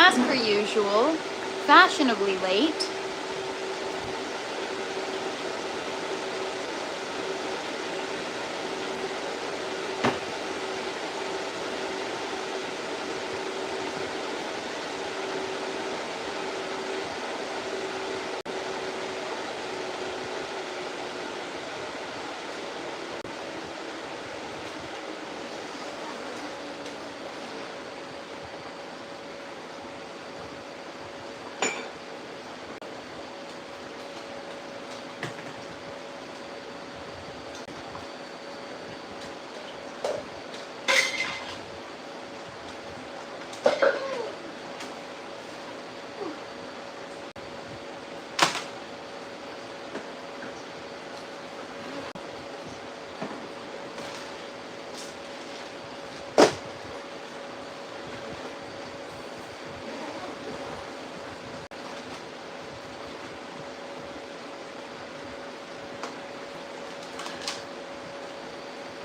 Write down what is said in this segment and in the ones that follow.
as per usual, fashionably late.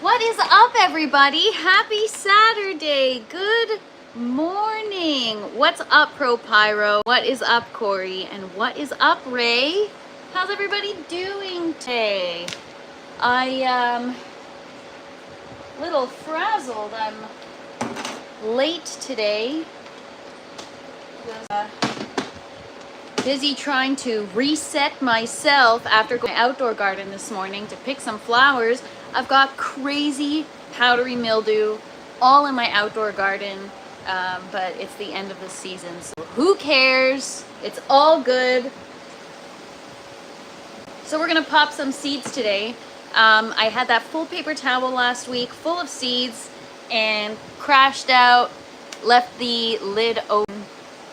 What is up, everybody? Happy Saturday. Good morning. What's up, Pro Pyro? What is up, Corey? And what is up, Ray? How's everybody doing today? I am a little frazzled. I'm late today. Busy trying to reset myself after going to my outdoor garden this morning to pick some flowers. I've got crazy powdery mildew all in my outdoor garden, but it's the end of the season, so who cares? It's all good. So we're gonna pop some seeds today. I had that full paper towel last week full of seeds and crashed out, left the lid open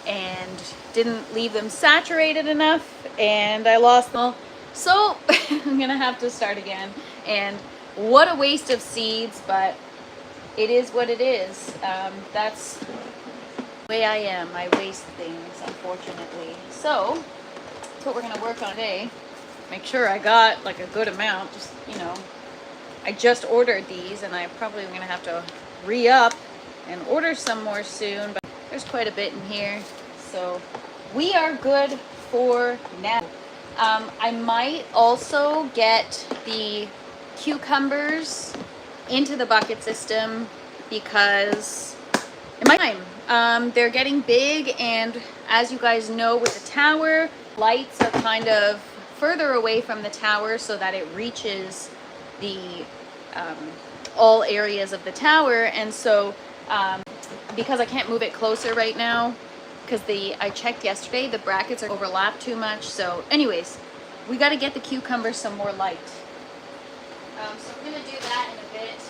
and didn't leave them saturated enough, and I lost them all. So I'm gonna have to start again, and what a waste of seeds, but it is what it is. That's the way I am. I waste things, unfortunately. So that's what we're gonna work on today. Make sure I got like a good amount. Just, you know, I just ordered these, and I probably am gonna have to re-up and order some more soon, but there's quite a bit in here, so we are good for now. I might also get the cucumbers into the bucket system because in my time, they're getting big, and as you guys know, with the tower, lights are kind of further away from the tower so that it reaches the all areas of the tower, and so because I can't move it closer right now because I checked yesterday, the brackets are overlapped too much. So anyways, we got to get the cucumber some more light. So we're going to do that in a bit.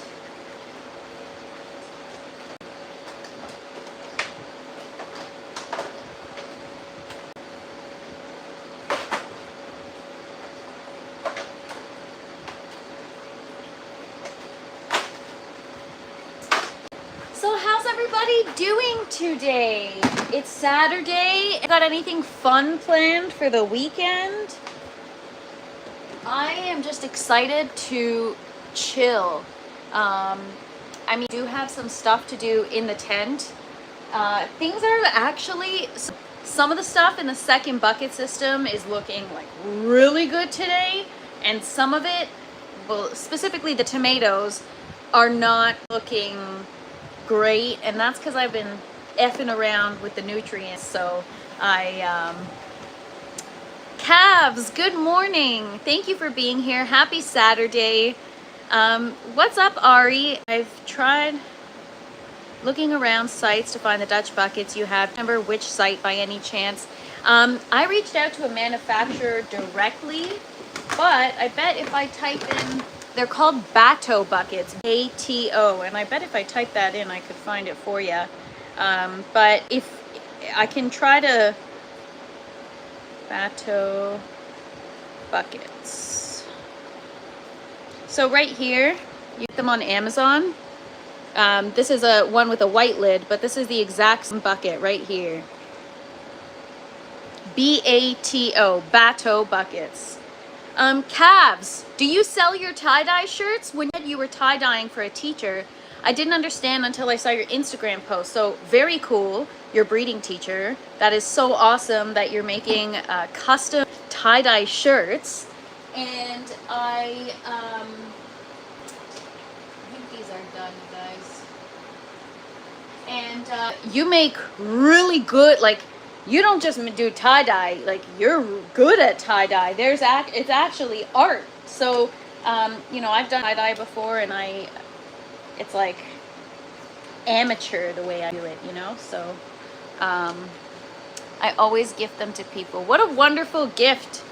So how's everybody doing today? It's Saturday. Got anything fun planned for the weekend? I am just excited to chill. I mean, I do have some stuff to do in the tent. Things are actually, some of the stuff in the second bucket system is looking like really good today, and some of it, well, specifically the tomatoes, are not looking great, and that's because I've been effing around with the nutrients. So Cavs, good morning. Thank you for being here. Happy Saturday. What's up, Ari? I've tried looking around sites to find the Dutch buckets you have. Remember which site by any chance? I reached out to a manufacturer directly, but I bet if I type in, they're called Bato buckets, A-T-O, and I bet if I type that in, I could find it for you. But if I can try to Bato buckets. So right here, you get them on Amazon. This is a one with a white lid, but this is the exact same bucket right here. B-A-T-O, Bato buckets. Cavs, do you sell your tie-dye shirts? When you were tie-dyeing for a teacher, I didn't understand until I saw your Instagram post. So very cool. You're a breeding teacher. That is so awesome that you're making custom tie-dye shirts. And I think these are done, you guys. And you make really good, like, you don't just do tie-dye, like, you're good at tie-dye. It's actually art. So, you know, I've done tie-dye before, and it's like amateur the way I do it, you know? So, I always gift them to people. What a wonderful gift,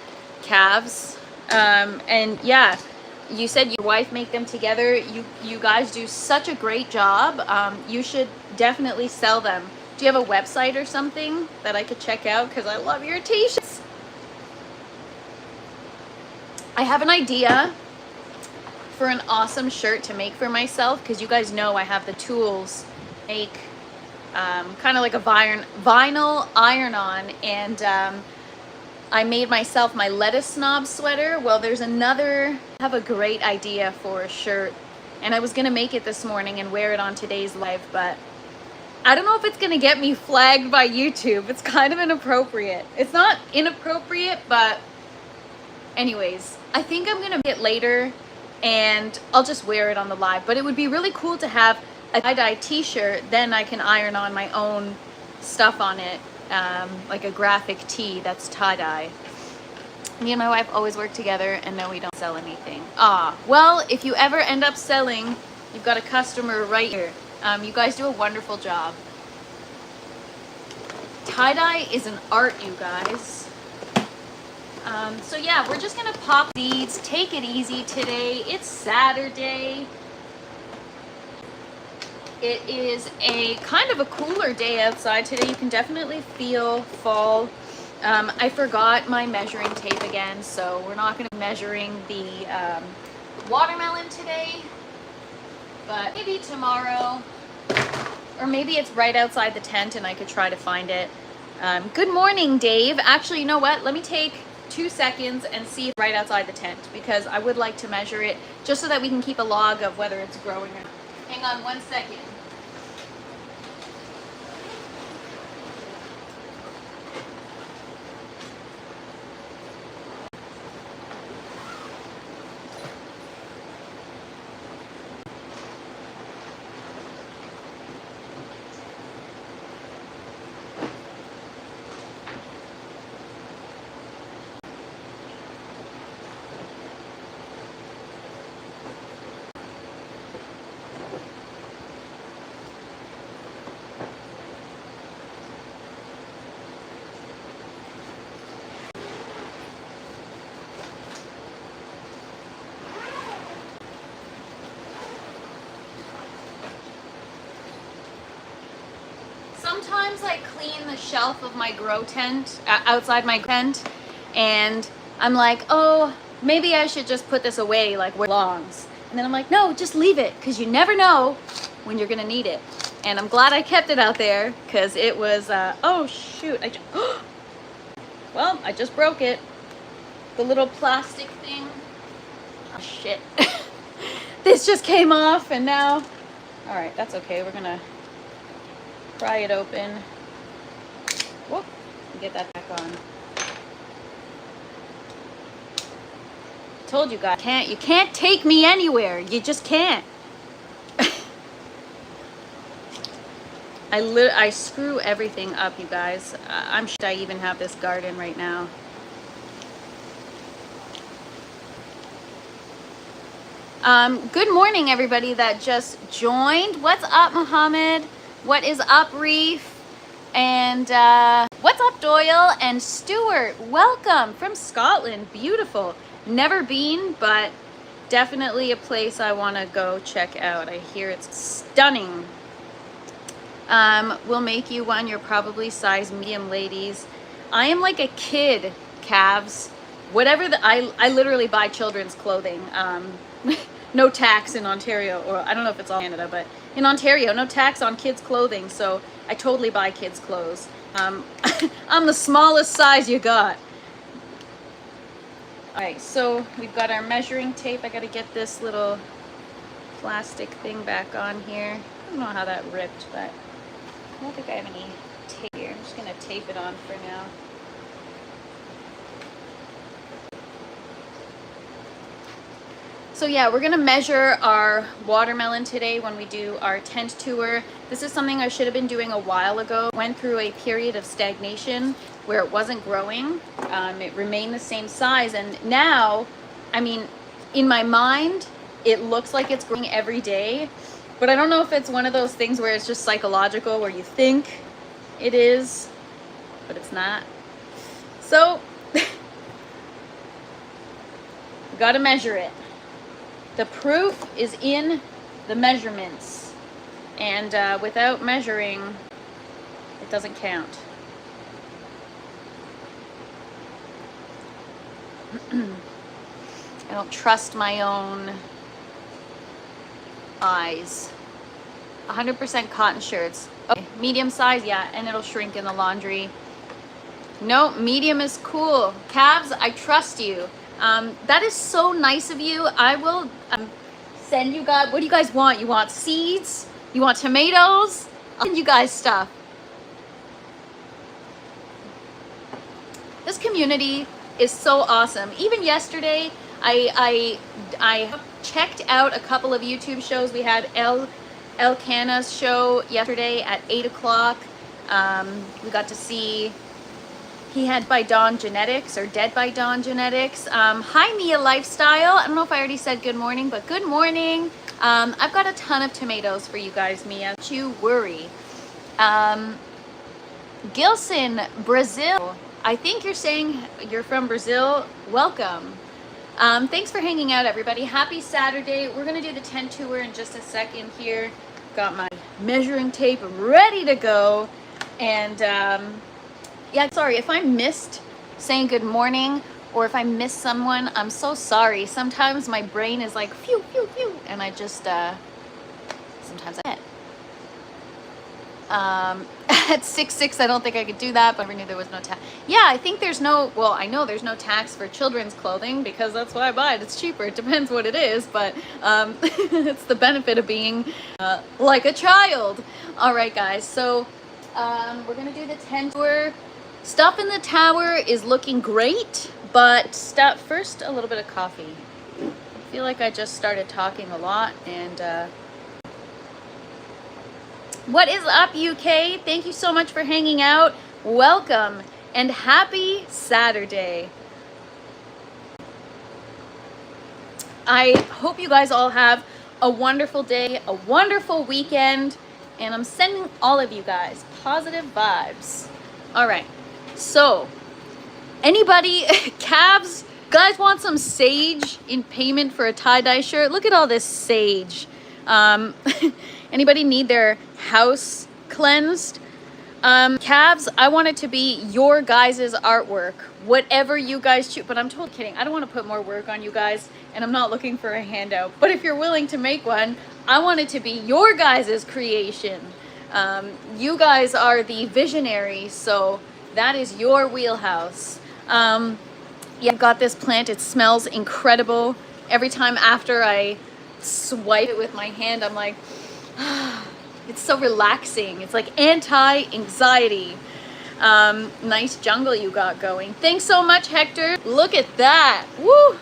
calves. And yeah, you said your wife make them together. You guys do such a great job. You should definitely sell them. Do you have a website or something that I could check out? Because I love your t-shirts. I have an idea for an awesome shirt to make for myself, because you guys know I have the tools to make kind of like a vinyl iron-on, and I made myself my lettuce snob sweater. Well, I have a great idea for a shirt, and I was gonna make it this morning and wear it on today's live, but I don't know if it's gonna get me flagged by YouTube. It's kind of inappropriate. It's not inappropriate, but anyways, I think I'm gonna get later and I'll just wear it on the live. But it would be really cool to have a tie-dye t-shirt, then I can iron on my own stuff on it, like a graphic tee that's tie-dye. Me and my wife always work together, and no, we don't sell anything. Well, if you ever end up selling, you've got a customer right here. You guys do a wonderful job. Tie-dye is an art, you guys. So yeah, we're just gonna pop these, take it easy today. It's Saturday. It is a kind of a cooler day outside today. You can definitely feel fall. I forgot my measuring tape again, so we're not gonna be measuring the watermelon today, but maybe tomorrow, or maybe it's right outside the tent and I could try to find it. Good morning, Dave. Actually, you know what? Let me take 2 seconds and see if it's right outside the tent, because I would like to measure it just so that we can keep a log of whether it's growing or not. Hang on 1 second. Sometimes I clean the shelf of my grow tent, outside my tent, and I'm like, oh, maybe I should just put this away like where it belongs. And then I'm like, no, just leave it, because you never know when you're gonna need it. And I'm glad I kept it out there, because it was, oh shoot, well, I just broke it. The little plastic thing. Oh shit. This just came off, and now, all right, that's okay. We're gonna pry it open. Whoop, get that back on. Told you guys, you can't take me anywhere. You just can't. I screw everything up, you guys. I'm sure I even have this garden right now. Good morning, everybody that just joined. What's up, Mohammed? What is up, Reef? And what's up, Doyle and Stuart? Welcome from Scotland. Beautiful. Never been, but definitely a place I want to go check out. I hear it's stunning. We'll make you one. You're probably size medium, ladies. I am like a kid, calves. Whatever I literally buy children's clothing. No tax in Ontario, or I don't know if it's all Canada, but in Ontario, no tax on kids' clothing, so I totally buy kids' clothes. I'm the smallest size you got. All right, so we've got our measuring tape. I gotta get this little plastic thing back on here. I don't know how that ripped, but I don't think I have any tape here. I'm just gonna tape it on for now. So yeah, we're gonna measure our watermelon today when we do our tent tour. This is something I should have been doing a while ago. Went through a period of stagnation where it wasn't growing. It remained the same size, and now, I mean, in my mind, it looks like it's growing every day, but I don't know if it's one of those things where it's just psychological, where you think it is, but it's not. So, we gotta measure it. The proof is in the measurements, and without measuring, it doesn't count. I don't trust my own eyes. 100% cotton shirts. Okay, medium size, yeah, and it'll shrink in the laundry. No, medium is cool. Calves, I trust you. That is so nice of you. I will send you guys, what do you guys want? You want seeds? You want tomatoes? I'll send you guys stuff. This community is so awesome. Even yesterday, I checked out a couple of YouTube shows. We had Elkanah's show yesterday at 8 o'clock. We got to see, he had By Dawn Genetics, or Dead by Dawn Genetics. Hi Mia Lifestyle. I don't know if I already said good morning, but good morning. I've got a ton of tomatoes for you guys, Mia. Don't you worry. Gilson, Brazil. I think you're saying you're from Brazil. Welcome. Thanks for hanging out, everybody. Happy Saturday. We're gonna do the tent tour in just a second here. Got my measuring tape ready to go. And yeah, sorry if I missed saying good morning, or if I missed someone, I'm so sorry. Sometimes my brain is like phew, phew, phew, and I just sometimes I at 6'6", I don't think I could do that, but I never knew there was no tax. Yeah, I think there's no, well, I know there's no tax for children's clothing because that's why I buy it. It's cheaper. It depends what it is, but it's the benefit of being like a child. All right, guys, so we're gonna do the tent tour. Stuff in the tower is looking great, but first a little bit of coffee. I feel like I just started talking a lot, and what is up, UK? Thank you so much for hanging out. Welcome and happy Saturday. I hope you guys all have a wonderful day, a wonderful weekend, and I'm sending all of you guys positive vibes. All right, so anybody, calves, guys want some sage in payment for a tie-dye shirt? Look at all this sage. Anybody need their house cleansed? Calves, I want it to be your guys' artwork. Whatever you guys choose. But I'm totally kidding. I don't want to put more work on you guys, and I'm not looking for a handout. But if you're willing to make one, I want it to be your guys' creation. You guys are the visionaries, so that is your wheelhouse. Yeah, I've got this plant. It smells incredible. Every time after I swipe it with my hand, I'm like, it's so relaxing. It's like anti-anxiety. Nice jungle you got going. Thanks so much, Hector. Look at that. Woo!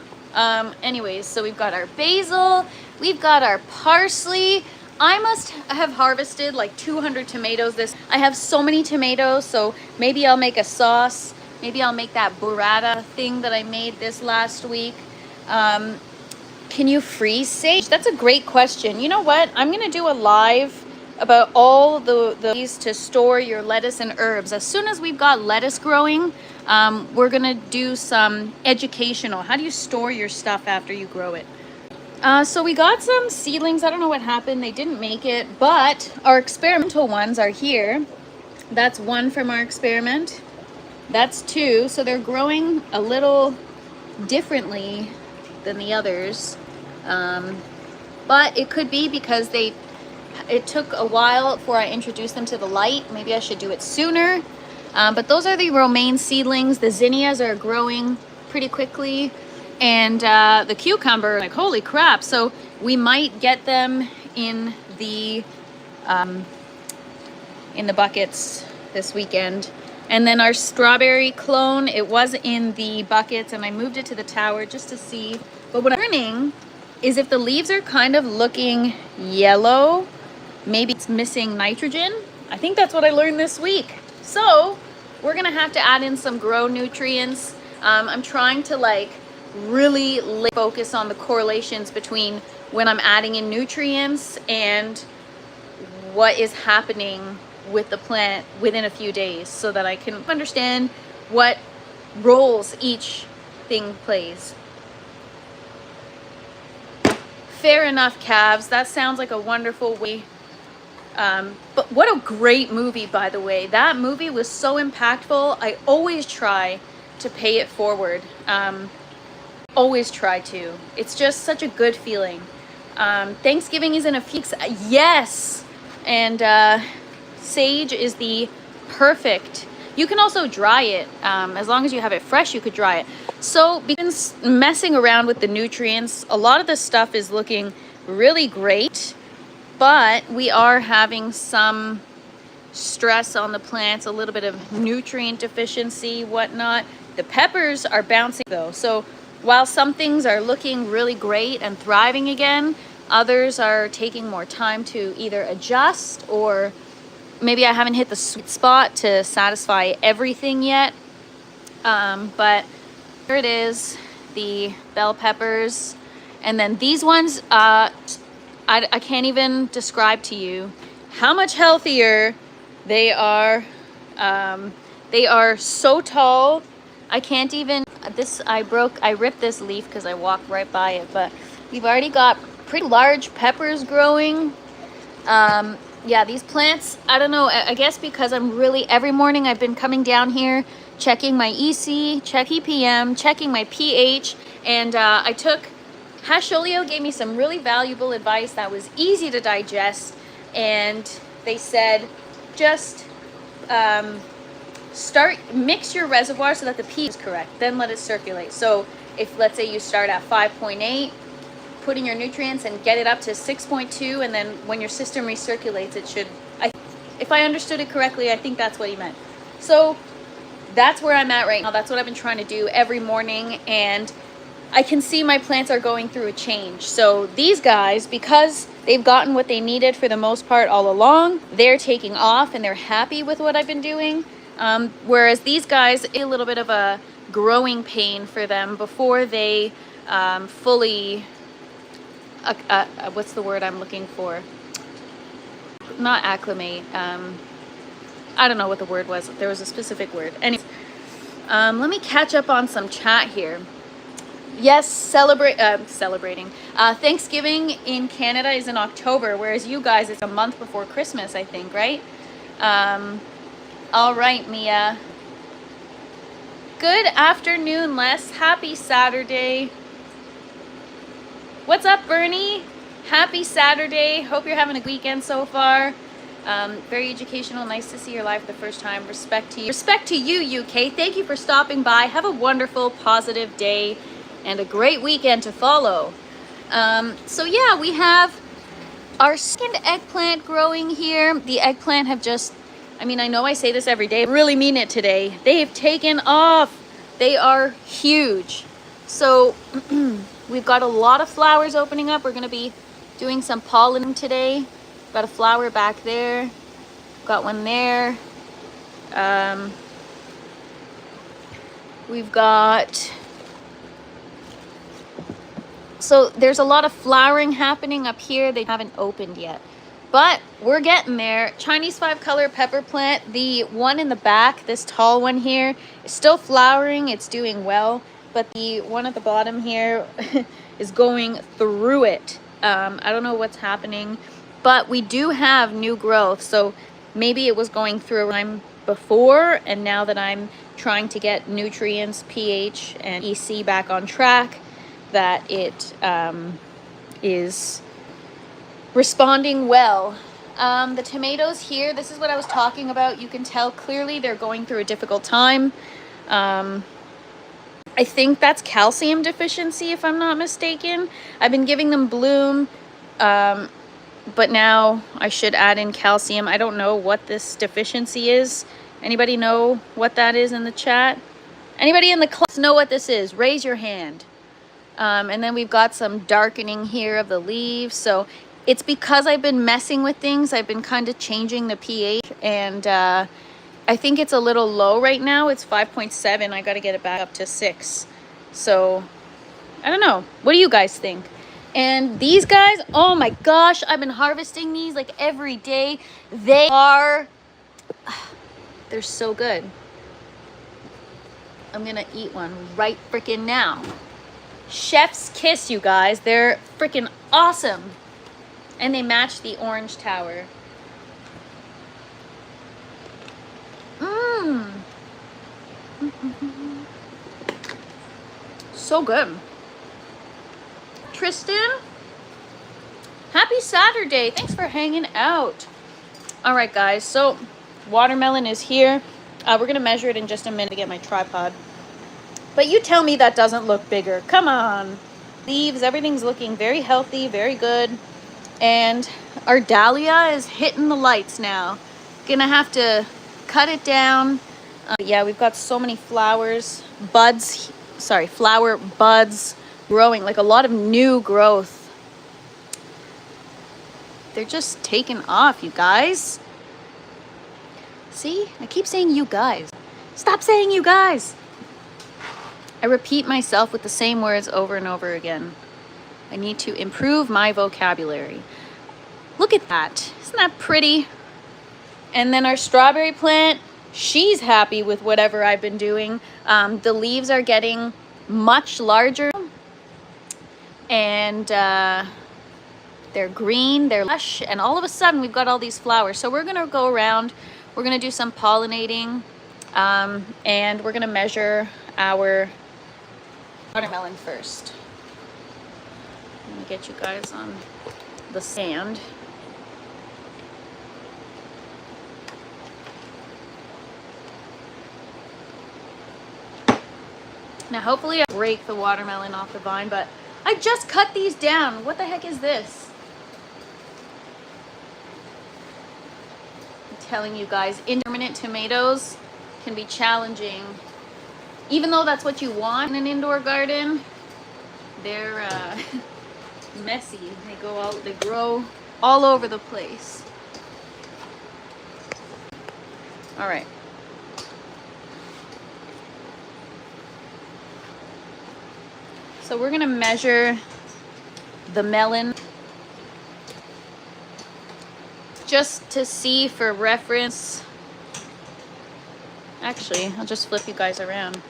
Anyways, so we've got our basil. We've got our parsley. I must have harvested like 200 tomatoes. I have so many tomatoes, so maybe I'll make a sauce. Maybe I'll make that burrata thing that I made this last week. Can you freeze sage? That's a great question. You know what? I'm gonna do a live about all the ways to store your lettuce and herbs. As soon as we've got lettuce growing, we're gonna do some educational. How do you store your stuff after you grow it? So we got some seedlings. I don't know what happened. They didn't make it, but our experimental ones are here. That's one from our experiment. That's two. So they're growing a little differently than the others, but it could be because it took a while before I introduced them to the light. Maybe I should do it sooner, but those are the romaine seedlings. The zinnias are growing pretty quickly, and the cucumber, like holy crap. So We might get them in the buckets this weekend. And then our strawberry clone, it was in the buckets and I moved it to the tower just to see. But what I'm learning is if the leaves are kind of looking yellow, maybe it's missing nitrogen. I think that's what I learned this week. So we're gonna have to add in some grow nutrients. I'm trying to like really focus on the correlations between when I'm adding in nutrients and what is happening with the plant within a few days so that I can understand what roles each thing plays. Fair enough, calves. That sounds like a wonderful way. But what a great movie, by the way. That movie was so impactful. I always try to pay it forward. Always try to. It's just such a good feeling. Thanksgiving is in a few weeks. Yes! And sage is the perfect. You can also dry it. As long as you have it fresh, you could dry it. So because messing around with the nutrients, a lot of this stuff is looking really great, but we are having some stress on the plants, a little bit of nutrient deficiency, whatnot. The peppers are bouncing though. So while some things are looking really great and thriving again, others are taking more time to either adjust, or maybe I haven't hit the sweet spot to satisfy everything yet. But here it is, the bell peppers. And then these ones, I can't even describe to you how much healthier they are. They are so tall. I can't even, I ripped this leaf because I walked right by it, but we've already got pretty large peppers growing. Yeah, these plants, I don't know, I guess because I'm really, every morning I've been coming down here, checking my EC, checking ppm, checking my pH, and Hasholio gave me some really valuable advice that was easy to digest, and they said, just mix your reservoir so that the pH is correct, then let it circulate. So if, let's say you start at 5.8, put in your nutrients and get it up to 6.2, and then when your system recirculates, it should, if I understood it correctly, I think that's what he meant. So that's where I'm at right now. That's what I've been trying to do every morning, and I can see my plants are going through a change. So these guys, because they've gotten what they needed for the most part all along, they're taking off and they're happy with what I've been doing. Whereas these guys, a little bit of a growing pain for them before they fully, what's the word I'm looking for? Not acclimate. I don't know what the word was. There was a specific word. Anyway, let me catch up on some chat here. Yes, celebrating. Thanksgiving in Canada is in October, whereas you guys, it's a month before Christmas, I think, right? All right, Mia. Good afternoon, Les. Happy Saturday. What's up, Bernie? Happy Saturday. Hope you're having a weekend so far. Very educational. Nice to see your live for the first time. Respect to you. Respect to you, UK. Thank you for stopping by. Have a wonderful, positive day and a great weekend to follow. So yeah, we have our second eggplant growing here. The eggplant have just, I mean, I know I say this every day, I really mean it today. They have taken off. They are huge. So we've got a lot of flowers opening up. We're going to be doing some pollen today. Got a flower back there. Got one there. We've got, so there's a lot of flowering happening up here. They haven't opened yet, but we're getting there. Chinese 5-color pepper plant, the one in the back, this tall one here, is still flowering. It's doing well, but the one at the bottom here is going through it. I don't know what's happening, but we do have new growth. So maybe it was going through a time before, and now that I'm trying to get nutrients, pH, and EC back on track, that it is responding well. The tomatoes here, this is what I was talking about. You can tell clearly they're going through a difficult time. I think that's calcium deficiency, if I'm not mistaken. I've been giving them bloom, but now I should add in calcium. I don't know what this deficiency is. Anybody know what that is in the chat? Anybody in the class know what this is? Raise your hand. And then we've got some darkening here of the leaves. So it's because I've been messing with things. I've been kind of changing the pH, and I think it's a little low right now. It's 5.7. I got to get it back up to 6. So I don't know. What do you guys think? And these guys, oh my gosh, I've been harvesting these like every day. They're so good. I'm gonna eat one right freaking now. Chef's kiss, you guys. They're freaking awesome. And they match the orange tower. Mmm. So good. Tristan, happy Saturday. Thanks for hanging out. All right, guys. So watermelon is here. We're going to measure it in just a minute to get my tripod. But you tell me that doesn't look bigger. Come on. Leaves, everything's looking very healthy, very good. And our dahlia is hitting the lights now. Gonna have to cut it down. Yeah, we've got so many flowers, flower buds growing, like a lot of new growth. They're just taking off, you guys. See, I keep saying you guys. Stop saying you guys. I repeat myself with the same words over and over again. I need to improve my vocabulary. Look at that. Isn't that pretty? And then our strawberry plant, she's happy with whatever I've been doing. The leaves are getting much larger. And they're green, they're lush. And all of a sudden, we've got all these flowers. So we're going to go around. We're going to do some pollinating. And we're going to measure our watermelon first. Let me get you guys on the sand. Now hopefully I break the watermelon off the vine, but I just cut these down. What the heck is this? I'm telling you guys, intermittent tomatoes can be challenging. Even though that's what you want in an indoor garden, they're messy. They grow all over the place. All right. So we're gonna measure the melon just to see for reference. Actually, I'll just flip you guys around.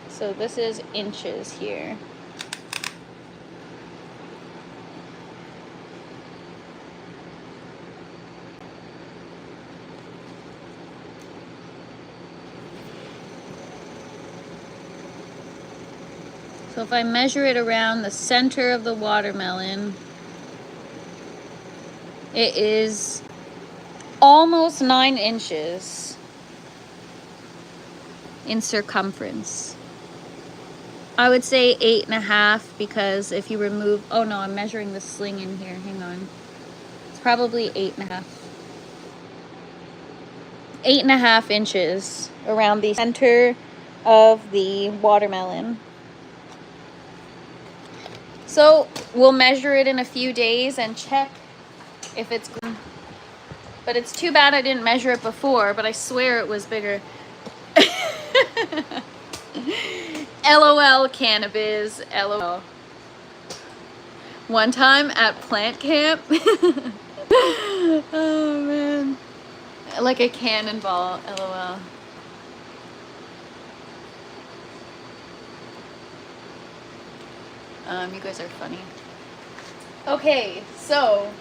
So this is inches here. So if I measure it around the center of the watermelon, it is almost 9 inches in circumference. I would say 8.5 because if you remove, oh no, I'm measuring the sling in here, hang on. It's probably 8.5. 8.5 inches around the center of the watermelon. So we'll measure it in a few days and check if it's good. But it's too bad I didn't measure it before, but I swear it was bigger. LOL, cannabis, LOL. One time at plant camp. Oh man. Like a cannonball, LOL. You guys are funny. Okay, so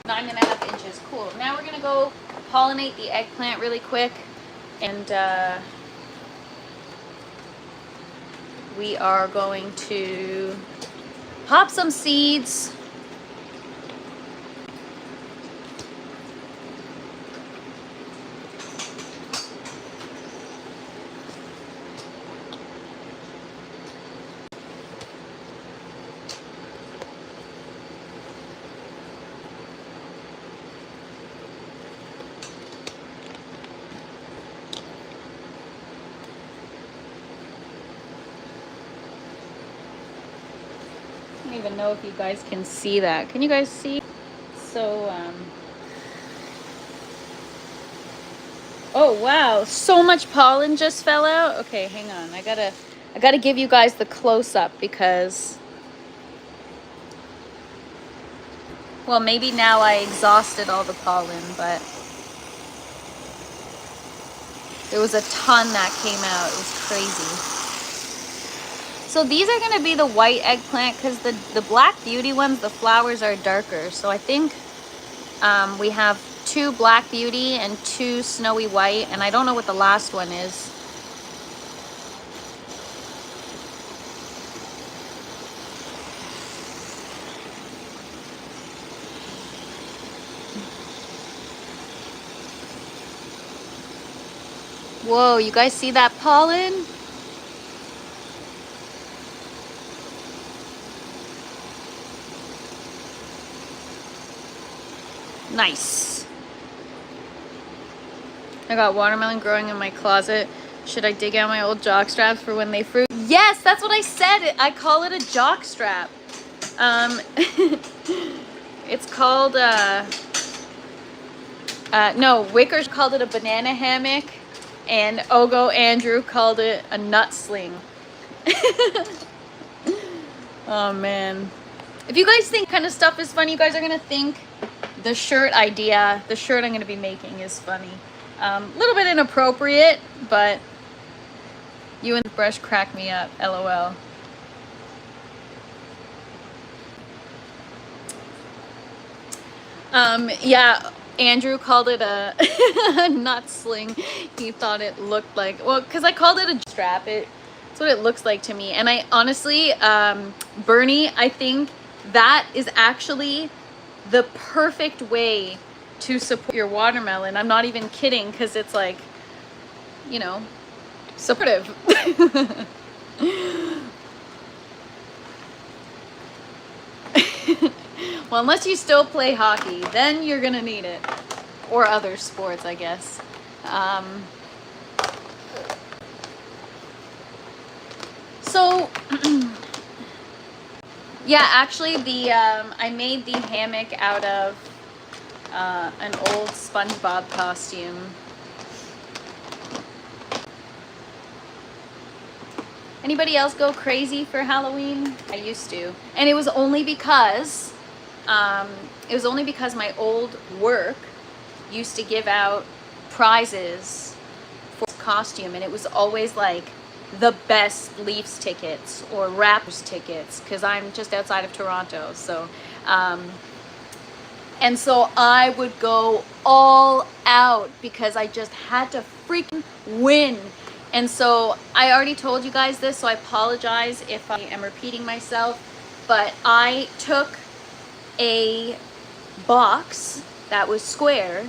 9.5 inches, cool. Now we're gonna go pollinate the eggplant really quick, and we are going to pop some seeds. I don't even know if you guys can see that. Can you guys see? So, oh wow, so much pollen just fell out. Okay, hang on. I gotta give you guys the close-up because, well, maybe now I exhausted all the pollen, but there was a ton that came out. It was crazy. So these are going to be the white eggplant because the Black Beauty ones, the flowers are darker. So I think we have 2 Black Beauty and 2 Snowy White. And I don't know what the last one is. Whoa, you guys see that pollen? Nice. I got watermelon growing in my closet. Should I dig out my old jock straps for when they fruit? Yes, that's what I said. I call it a jock strap. It's called, no, Wickers called it a banana hammock, and Ogo Andrew called it a nut sling. Oh, man. If you guys think kind of stuff is funny, you guys are going to think the shirt idea, the shirt I'm going to be making is funny. A little bit inappropriate, but you and the brush crack me up, LOL. Yeah, Andrew called it a, a nut sling. He thought it looked like, well, because I called it a strap. It's what it looks like to me. And I honestly, Bernie, I think that is actually the perfect way to support your watermelon. I'm not even kidding, because it's like, you know, supportive. Well, unless you still play hockey, then you're gonna need it. Or other sports, I guess. So, yeah, actually, I made the hammock out of an old SpongeBob costume. Anybody else go crazy for Halloween? I used to, and it was only because my old work used to give out prizes for costume, and it was always like the best Leafs tickets or Raptors tickets, because I'm just outside of Toronto. So, and so I would go all out because I just had to freaking win. And so I already told you guys this, so I apologize if I am repeating myself, but I took a box that was square,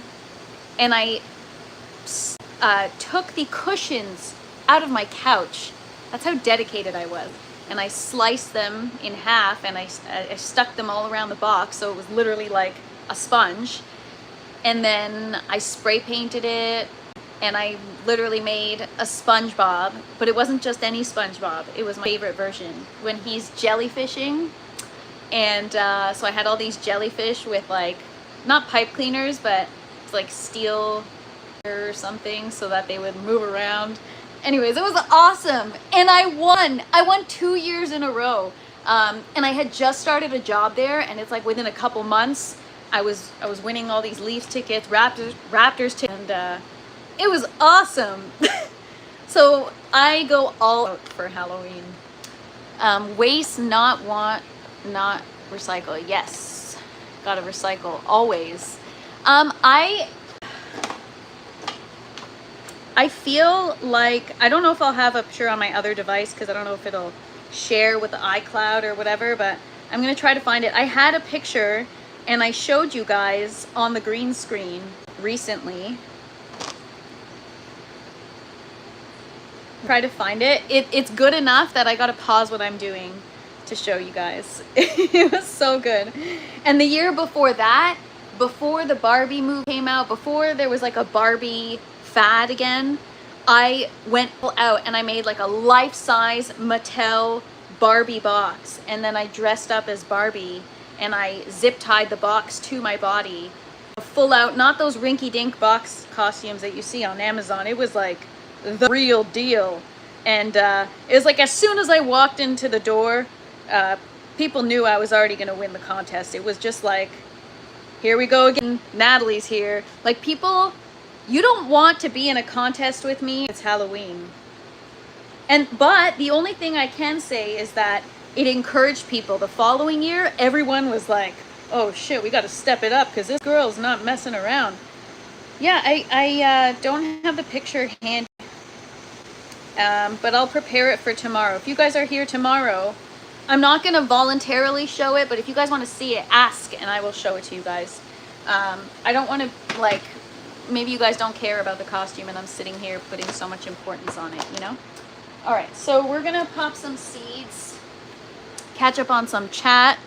and I took the cushions out of my couch. That's how dedicated I was. And I sliced them in half, and I stuck them all around the box, so it was literally like a sponge. And then I spray painted it, and I literally made a SpongeBob, but it wasn't just any SpongeBob. It was my favorite version, when he's jellyfishing. And so I had all these jellyfish with, like, not pipe cleaners, but it's like steel or something, so that they would move around. Anyways, it was awesome, and I won 2 years in a row. And I had just started a job there, and it's like within a couple months I was winning all these Leafs tickets, Raptors tickets, and it was awesome. So I go all out for Halloween. Waste, not want, not recycle. Yes, gotta recycle always. I feel like, I don't know if I'll have a picture on my other device, because I don't know if it'll share with the iCloud or whatever, but I'm gonna try to find it. I had a picture and I showed you guys on the green screen recently. Try to find it. It's good enough that I gotta pause what I'm doing to show you guys. It was so good. And the year before that, before the Barbie movie came out, before there was like a Barbie fad again, I went out and I made like a life-size Mattel Barbie box, and then I dressed up as Barbie and I zip tied the box to my body. Full out, not those rinky-dink box costumes that you see on Amazon. It was like the real deal. And it was like as soon as I walked into the door, people knew I was already gonna win the contest. It was just like, here we go again, Natalie's here. Like, people, you don't want to be in a contest with me. It's Halloween. But the only thing I can say is that it encouraged people. The following year, everyone was like, oh shit, we got to step it up because this girl's not messing around. Yeah, I don't have the picture handy, but I'll prepare it for tomorrow. If you guys are here tomorrow, I'm not going to voluntarily show it, but if you guys want to see it, ask and I will show it to you guys. I don't want to, like, maybe you guys don't care about the costume and I'm sitting here putting so much importance on it, you know? All right, so we're going to pop some seeds, catch up on some chat.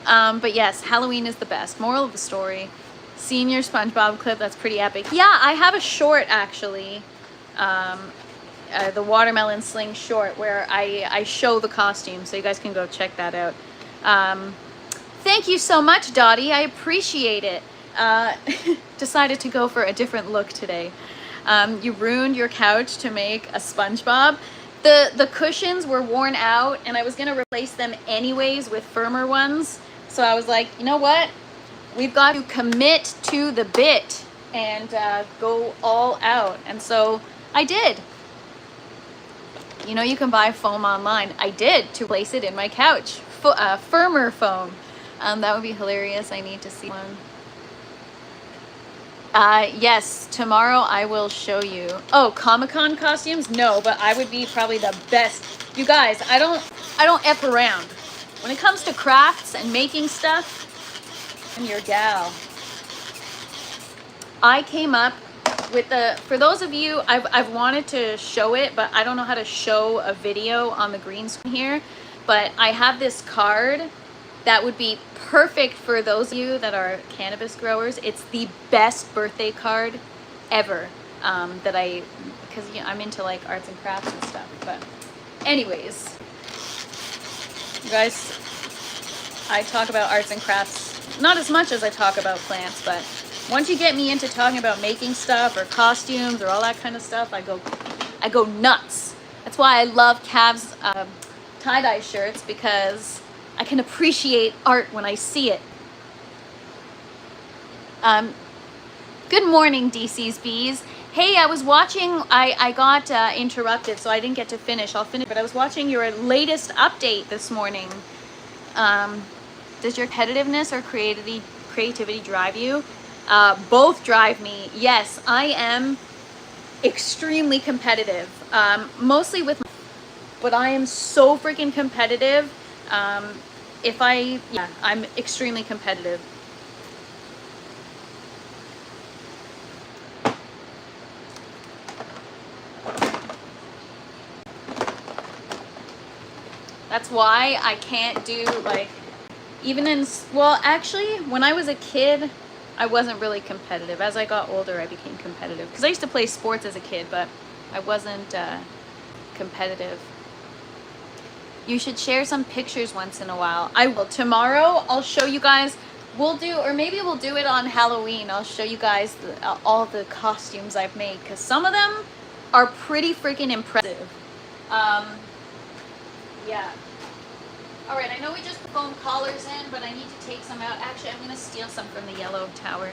But yes, Halloween is the best. Moral of the story, senior SpongeBob clip, that's pretty epic. Yeah, I have a short actually, the watermelon sling short, where I show the costume, so you guys can go check that out. Thank you so much, Dottie, I appreciate it. Decided to go for a different look today. You ruined your couch to make a SpongeBob. The cushions were worn out and I was gonna replace them anyways with firmer ones. So I was like, you know what? We've got to commit to the bit and go all out. And so I did. You know, you can buy foam online. I did, to place it in my couch. Firmer foam. That would be hilarious. I need to see one. Yes, tomorrow I will show you. Oh, Comic-Con costumes? No, but I would be probably the best. You guys, I don't F around. When it comes to crafts and making stuff, I'm your gal. I came up with for those of you, I've wanted to show it, but I don't know how to show a video on the green screen here. But I have this card that would be perfect for those of you that are cannabis growers. It's the best birthday card ever, because you know, I'm into like arts and crafts and stuff. But anyways, you guys, I talk about arts and crafts not as much as I talk about plants, but once you get me into talking about making stuff or costumes or all that kind of stuff, I go nuts. That's why I love Cavs tie-dye shirts, because I can appreciate art when I see it. Good morning, DC's Bees. Hey, I was watching, I got interrupted, so I didn't get to finish. I'll finish, but I was watching your latest update this morning. Does your competitiveness or creativity drive you? Both drive me. Yes, I am extremely competitive, mostly with, but I am so freaking competitive. I'm extremely competitive. That's why I can't do, like, even in, well, actually, when I was a kid, I wasn't really competitive. As I got older, I became competitive. Because I used to play sports as a kid, but I wasn't competitive. You should share some pictures once in a while. I will. Tomorrow, I'll show you guys. We'll do, or maybe we'll do it on Halloween. I'll show you guys all the costumes I've made, because some of them are pretty freaking impressive. Yeah. All right, I know we just put foam collars in, but I need to take some out. Actually, I'm going to steal some from the yellow tower.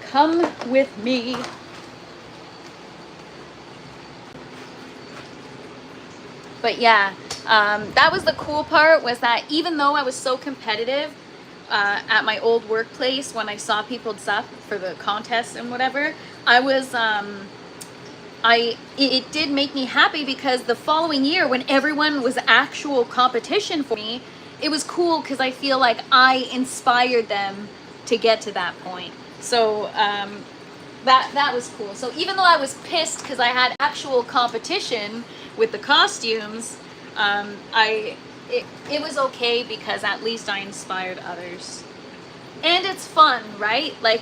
Come with me. But yeah, that was the cool part, was that even though I was so competitive at my old workplace, when I saw people up for the contest and whatever, I was, it did make me happy, because the following year, when everyone was actual competition for me, it was cool because I feel like I inspired them to get to that point. So that was cool. So even though I was pissed because I had actual competition with the costumes, it was okay because at least I inspired others. And it's fun, right? Like,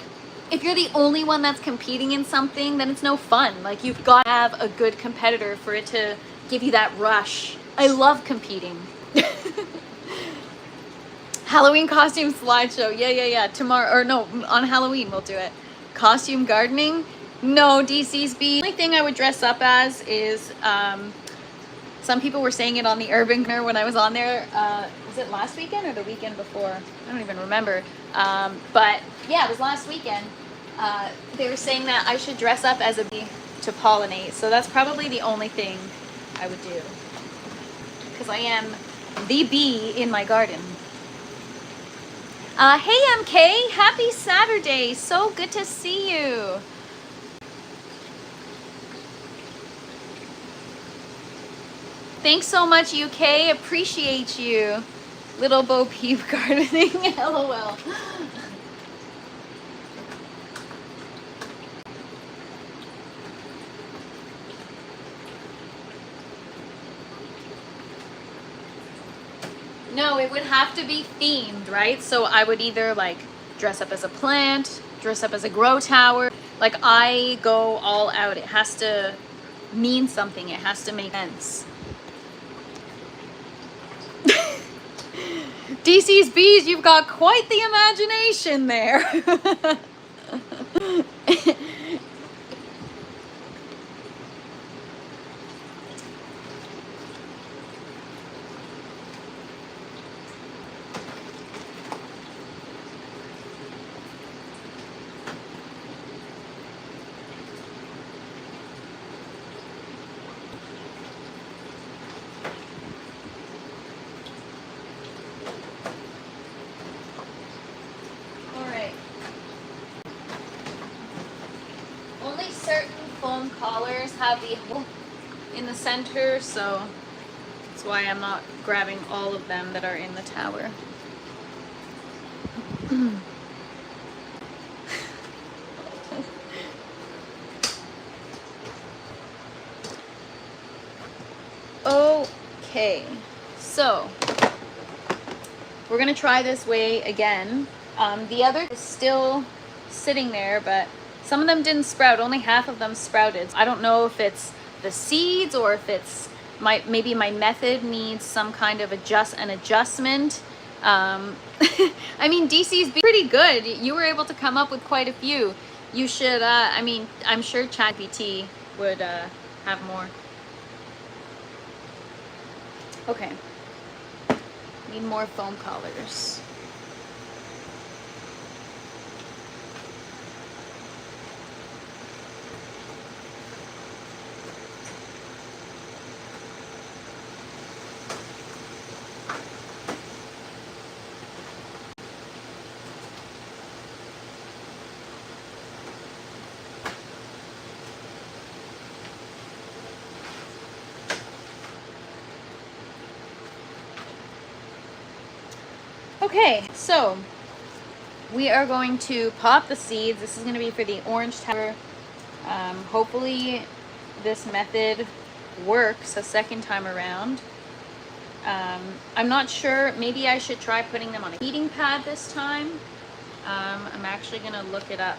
if you're the only one that's competing in something, then it's no fun. Like, you've got to have a good competitor for it to give you that rush. I love competing. Halloween costume slideshow. Yeah. Tomorrow, or no, on Halloween we'll do it. Costume gardening? No, DC's B. The only thing I would dress up as is, some people were saying it on the Urban Corner when I was on there. Was it last weekend or the weekend before? I don't even remember. But yeah, it was last weekend. They were saying that I should dress up as a bee to pollinate. So that's probably the only thing I would do. Because I am the bee in my garden. Hey MK, happy Saturday. So good to see you. Thanks so much, UK. Appreciate you. Little Bo Peep gardening. LOL. No, it would have to be themed, right? So I would either like dress up as a plant, dress up as a grow tower. Like, I go all out. It has to mean something. It has to make sense. DC's bees, you've got quite the imagination there. Foam collars have the hole in the center, so that's why I'm not grabbing all of them that are in the tower. Okay, so we're gonna try this way again. The other is still sitting there, but some of them didn't sprout. Only half of them sprouted. I don't know if it's the seeds or if it's maybe my method needs some kind of adjustment. I mean, DC's pretty good. You were able to come up with quite a few. You should, I mean, I'm sure ChatGPT would have more. Okay. Need more foam collars. Okay, so we are going to pop the seeds. This is going to be for the orange tower. Hopefully this method works a second time around. I'm not sure. Maybe I should try putting them on a heating pad this time. I'm actually going to look it up.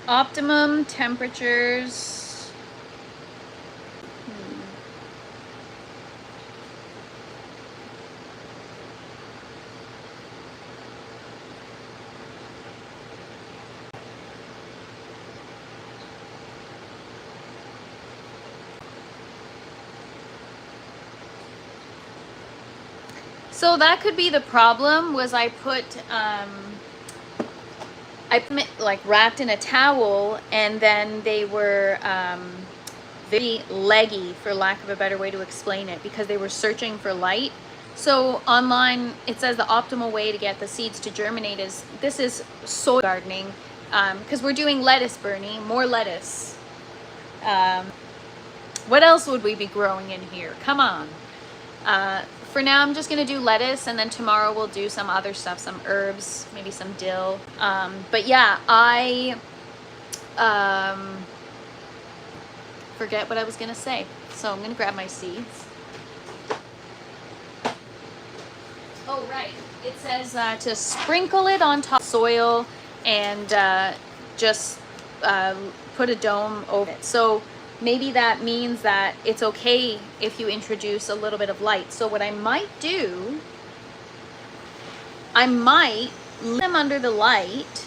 Optimum temperatures. So that could be the problem, was I put like wrapped in a towel, and then they were very leggy, for lack of a better way to explain it, because they were searching for light. So online, it says the optimal way to get the seeds to germinate is, this is soil gardening, because we're doing lettuce, Bernie, more lettuce. What else would we be growing in here? Come on. For now, I'm just going to do lettuce, and then tomorrow we'll do some other stuff, some herbs, maybe some dill. But yeah, I forget what I was going to say. So I'm going to grab my seeds. Oh, right. It says to sprinkle it on top of soil and just put a dome over it. So maybe that means that it's okay if you introduce a little bit of light. So what I might do, I might leave them under the light,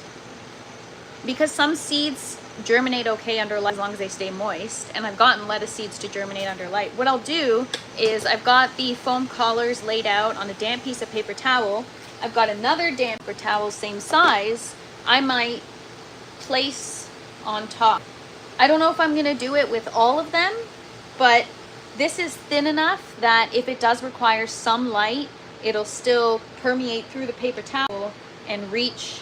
because some seeds germinate okay under light as long as they stay moist, and I've gotten lettuce seeds to germinate under light. What I'll do is, I've got the foam collars laid out on a damp piece of paper towel. I've got another damp paper towel same size I might place on top. I don't know if I'm going to do it with all of them, but this is thin enough that if it does require some light, it'll still permeate through the paper towel and reach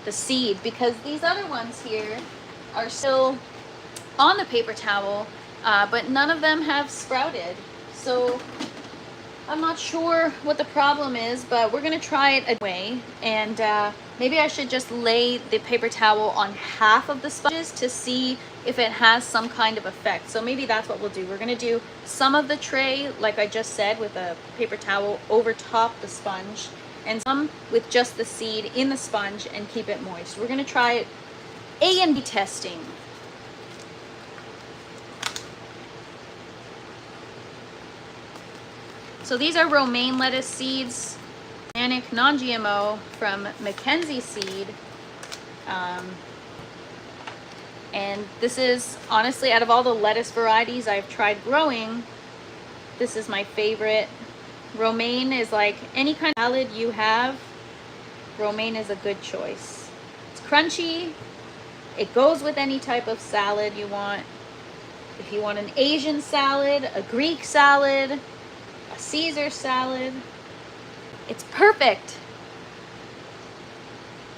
the seed, because these other ones here are still on the paper towel, but none of them have sprouted. So I'm not sure what the problem is, but we're going to try it anyway. And maybe I should just lay the paper towel on half of the sponges to see if it has some kind of effect. So maybe that's what we'll do. We're going to do some of the tray, like I just said, with a paper towel over top the sponge, and some with just the seed in the sponge and keep it moist. We're going to try it A and B testing. So these are romaine lettuce seeds, organic, non-GMO, from Mackenzie Seed. And this is, honestly, out of all the lettuce varieties I've tried growing, this is my favorite. Romaine is like any kind of salad you have, romaine is a good choice. It's crunchy. It goes with any type of salad you want. If you want an Asian salad, a Greek salad, a Caesar salad, it's perfect.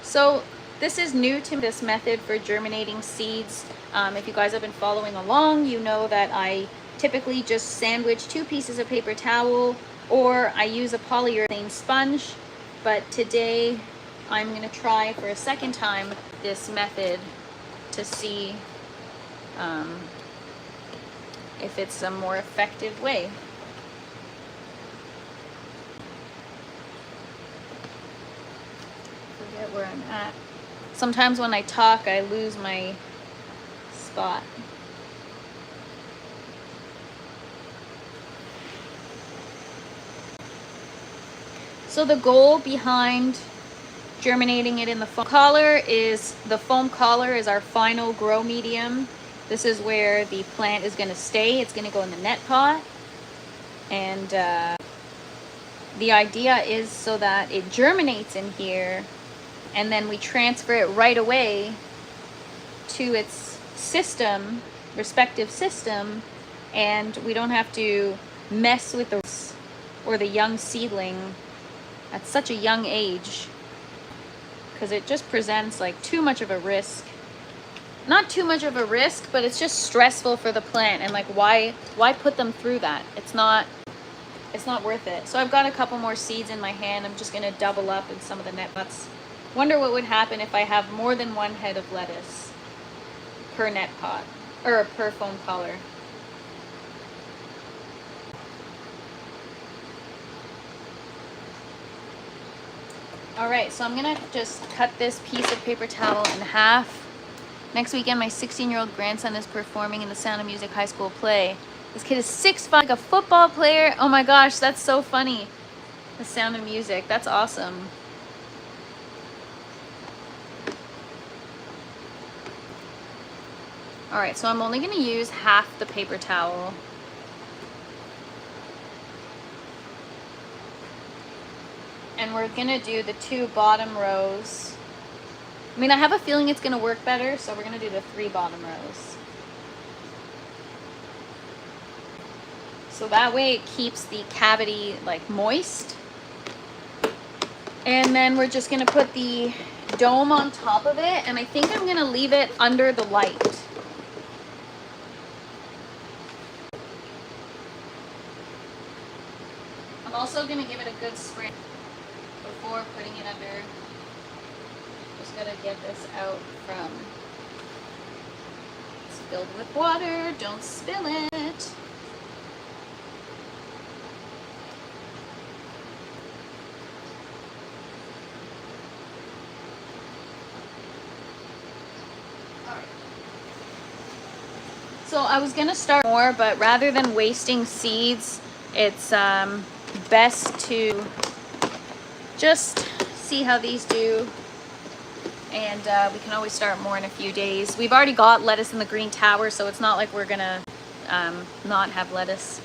So this is new to this method for germinating seeds. If you guys have been following along, you know that I typically just sandwich 2 pieces of paper towel, or I use a polyurethane sponge. But today I'm going to try for a second time this method to see if it's a more effective way. Forget where I'm at. Sometimes when I talk, I lose my spot. So the goal behind germinating it in the foam collar is, the foam collar is our final grow medium. This is where the plant is going to stay. It's going to go in the net pot. And the idea is so that it germinates in here, and then we transfer it right away to its system, respective system, and we don't have to mess with the roots or the young seedling at such a young age, because it just presents like too much of a risk. Not too much of a risk, but it's just stressful for the plant, and like why put them through that? It's not worth it. So I've got a couple more seeds in my hand. I'm just going to double up in some of the net pots. Wonder what would happen if I have more than one head of lettuce per net pot, or per foam collar. All right, so I'm gonna just cut this piece of paper towel in half. Next weekend, my 16-year-old grandson is performing in the Sound of Music high school play. This kid is 6'5", like a football player. Oh my gosh, that's so funny. The Sound of Music, that's awesome. All right, so I'm only gonna use half the paper towel. And we're gonna do the 2 bottom rows. I mean, I have a feeling it's gonna work better, so we're gonna do the 3 bottom rows. So that way it keeps the cavity like moist. And then we're just gonna put the dome on top of it, and I think I'm gonna leave it under the light. I'm also gonna give it a good spray before putting it under. Just gotta get this out from, it's filled with water, don't spill it. So I was gonna start more, but rather than wasting seeds, it's best to just see how these do, and we can always start more in a few days. We've already got lettuce in the green tower, so it's not like we're gonna not have lettuce.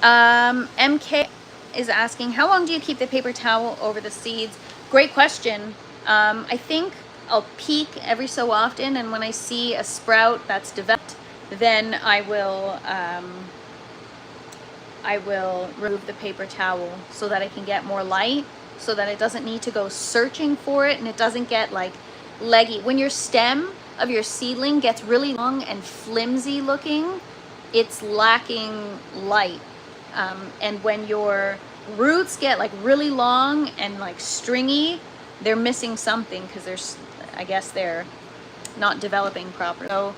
MK is asking, how long do you keep the paper towel over the seeds? Great question. I think I'll peek every so often, and when I see a sprout that's developed, then I will remove the paper towel so that I can get more light, so that it doesn't need to go searching for it, and it doesn't get like leggy. When your stem of your seedling gets really long and flimsy looking, it's lacking light. And when your roots get like really long and like stringy, they're missing something, because I guess they're not developing properly. So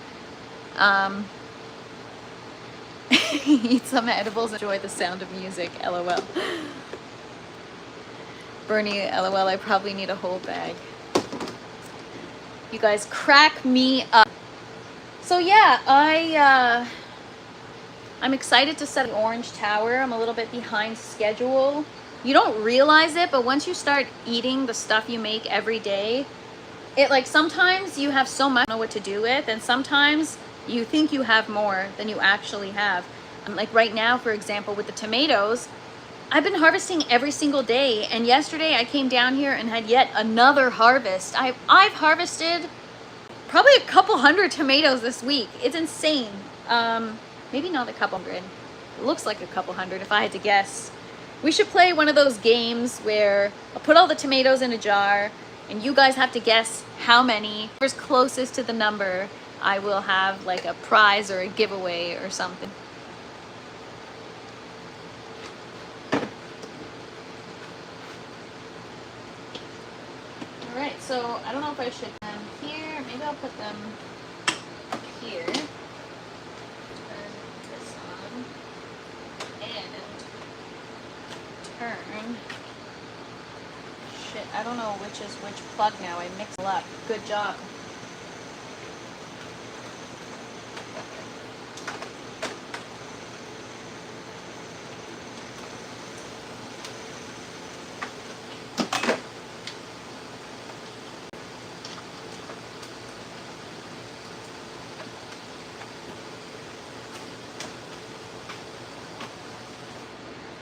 eat some edibles, enjoy the sound of music, LOL. Bernie, LOL, I probably need a whole bag. You guys crack me up. So yeah, I'm excited to set the orange tower. I'm a little bit behind schedule. You don't realize it, but once you start eating the stuff you make every day, it like sometimes you have so much you don't know what to do with, and sometimes you think you have more than you actually have. Like right now, for example, with the tomatoes, I've been harvesting every single day, and yesterday I came down here and had yet another harvest. I've harvested probably a couple hundred tomatoes this week. It's insane. Maybe not a couple hundred. It looks like a couple hundred if I had to guess. We should play one of those games where I'll put all the tomatoes in a jar, and you guys have to guess how many. Whoever's closest to the number, I will have like a prize or a giveaway or something. Alright, so I don't know if I should put them here. Maybe I'll put them here. Turn this on. And turn. Shit, I don't know which is which plug now. I mixed it up. Good job.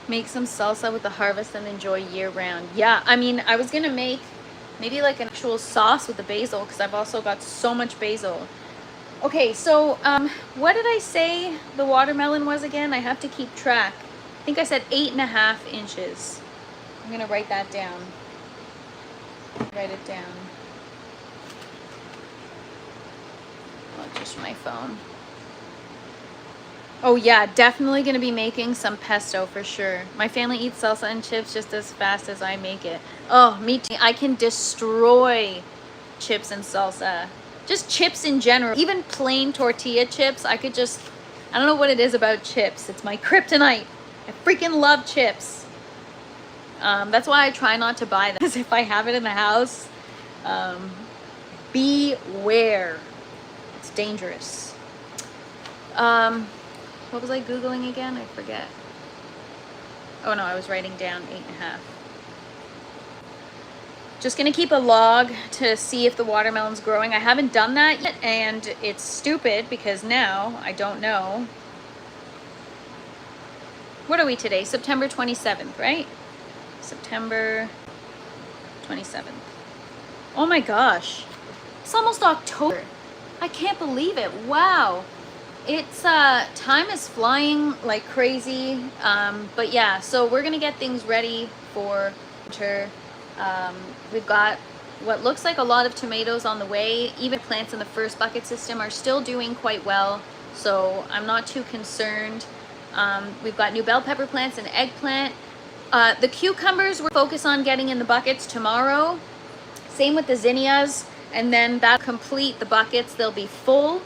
Make some salsa with the harvest and enjoy year round. Yeah, I mean, I was gonna make maybe like an actual sauce with the basil, because I've also got so much basil. Okay, so what did I say the watermelon was again? I have to keep track. I think I said 8.5 inches. I'm gonna write that down. Write it down. Oh, just my phone. Oh yeah, definitely gonna be making some pesto for sure. My family eats salsa and chips just as fast as I make it. Oh, me too. I can destroy chips and salsa. Just chips in general. Even plain tortilla chips, I could just, I don't know what it is about chips. It's my kryptonite. I freaking love chips. That's why I try not to buy them, because if I have it in the house, beware. It's dangerous. What was I Googling again? I forget. Oh no, I was writing down 8.5. Just gonna keep a log to see if the watermelon's growing. I haven't done that yet, and it's stupid because now I don't know. What are we today? September 27th, right? September 27th. Oh my gosh. It's almost October. I can't believe it. Wow. It's time is flying like crazy. But yeah, so we're gonna get things ready for winter. We've got what looks like a lot of tomatoes on the way. Even plants in the first bucket system are still doing quite well, so I'm not too concerned. We've got new bell pepper plants and eggplant. The cucumbers we're focused on getting in the buckets tomorrow. Same with the zinnias, and then that'll complete the buckets. They'll be full,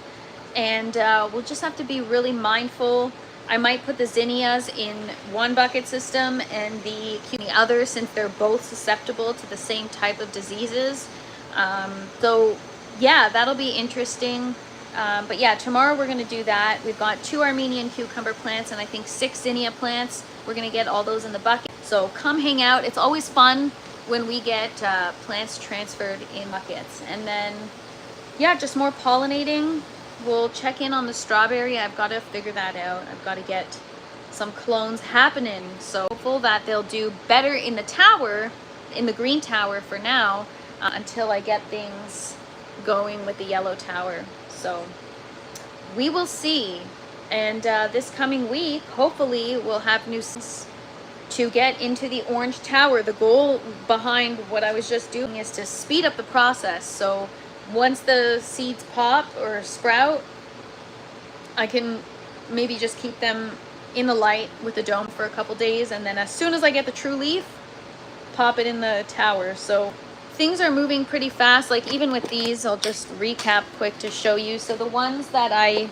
and we'll just have to be really mindful. I might put the zinnias in one bucket system and the other, since they're both susceptible to the same type of diseases. So yeah, that'll be interesting. But yeah, tomorrow we're going to do that. We've got 2 Armenian cucumber plants and I think 6 zinnia plants. We're going to get all those in the bucket. So come hang out. It's always fun when we get plants transferred in buckets. And then yeah, just more pollinating. We'll check in on the strawberry. I've got to figure that out. I've got to get some clones happening. So hopeful that they'll do better in the tower, in the green tower for now, until I get things going with the yellow tower. So we will see. And this coming week, hopefully we'll have new seeds to get into the orange tower. The goal behind what I was just doing is to speed up the process. So once the seeds pop or sprout, I can maybe just keep them in the light with the dome for a couple days, and then as soon as I get the true leaf, pop it in the tower. So things are moving pretty fast. Like even with these, I'll just recap quick to show you. So the ones that I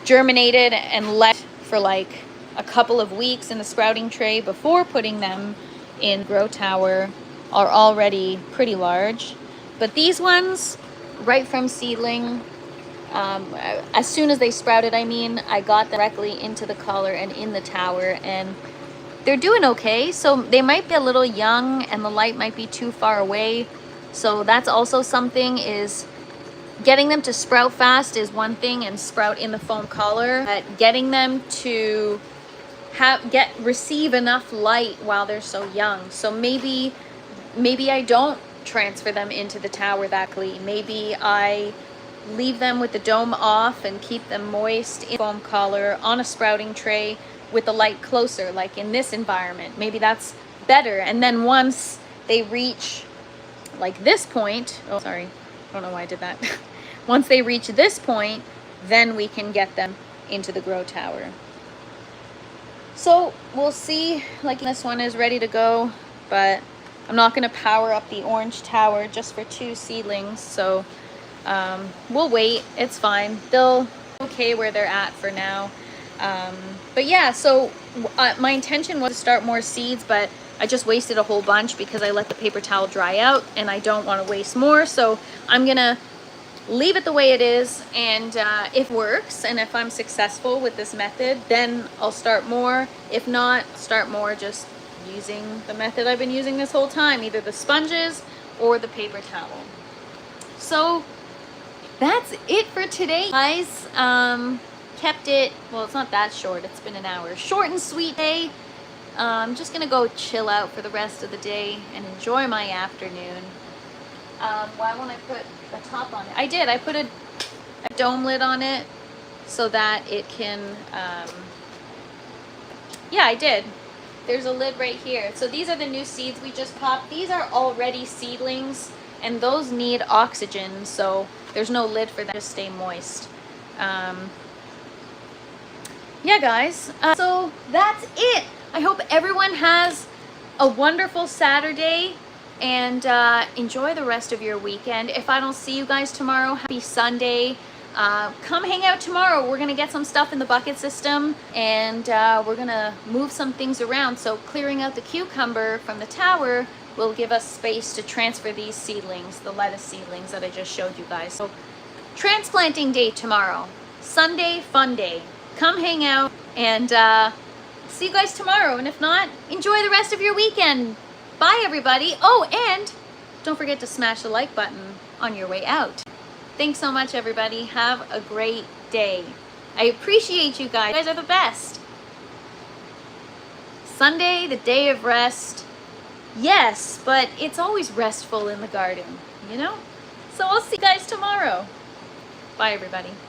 germinated and left for like a couple of weeks in the sprouting tray before putting them in grow tower are already pretty large. But these ones, right from seedling, as soon as they sprouted, I got them directly into the collar and in the tower, and they're doing okay. So they might be a little young and the light might be too far away. So that's also something, is getting them to sprout fast is one thing, and sprout in the foam collar, but getting them to receive enough light while they're so young. So maybe I don't transfer them into the tower that quickly. Maybe I leave them with the dome off and keep them moist in foam collar on a sprouting tray with the light closer, like in this environment. Maybe that's better. And then once they reach like this point, oh sorry, I don't know why I did that. Once they reach this point, then we can get them into the grow tower. So we'll see. Like this one is ready to go, but I'm not going to power up the orange tower just for 2 seedlings. So we'll wait. It's fine. They'll okay where they're at for now. But yeah, so my intention was to start more seeds, but I just wasted a whole bunch because I let the paper towel dry out, and I don't want to waste more. So I'm going to leave it the way it is, and if it works and if I'm successful with this method, then I'll start more. If not, start more just using the method I've been using this whole time, either the sponges or the paper towel. So that's it for today, guys. Kept it, well, it's not that short, it's been an hour. Short and sweet day. I'm just gonna go chill out for the rest of the day and enjoy my afternoon. Why won't I put a top on it? I did. I put a dome lid on it so that it can, yeah, I did. There's a lid right here. So these are the new seeds we just popped. These are already seedlings, and those need oxygen, so there's no lid for them to stay moist. Yeah, guys. So that's it. I hope everyone has a wonderful Saturday, and enjoy the rest of your weekend. If I don't see you guys tomorrow, happy Sunday. Come hang out tomorrow. We're gonna get some stuff in the bucket system, and we're gonna move some things around. So clearing out the cucumber from the tower will give us space to transfer these seedlings, the lettuce seedlings that I just showed you guys. So transplanting day tomorrow. Sunday, fun day. Come hang out, and see you guys tomorrow. And if not, enjoy the rest of your weekend. Bye, everybody. Oh, and don't forget to smash the like button on your way out. Thanks so much, everybody. Have a great day. I appreciate you guys. You guys are the best. Sunday, the day of rest. Yes, but it's always restful in the garden, you know? So I'll see you guys tomorrow. Bye, everybody.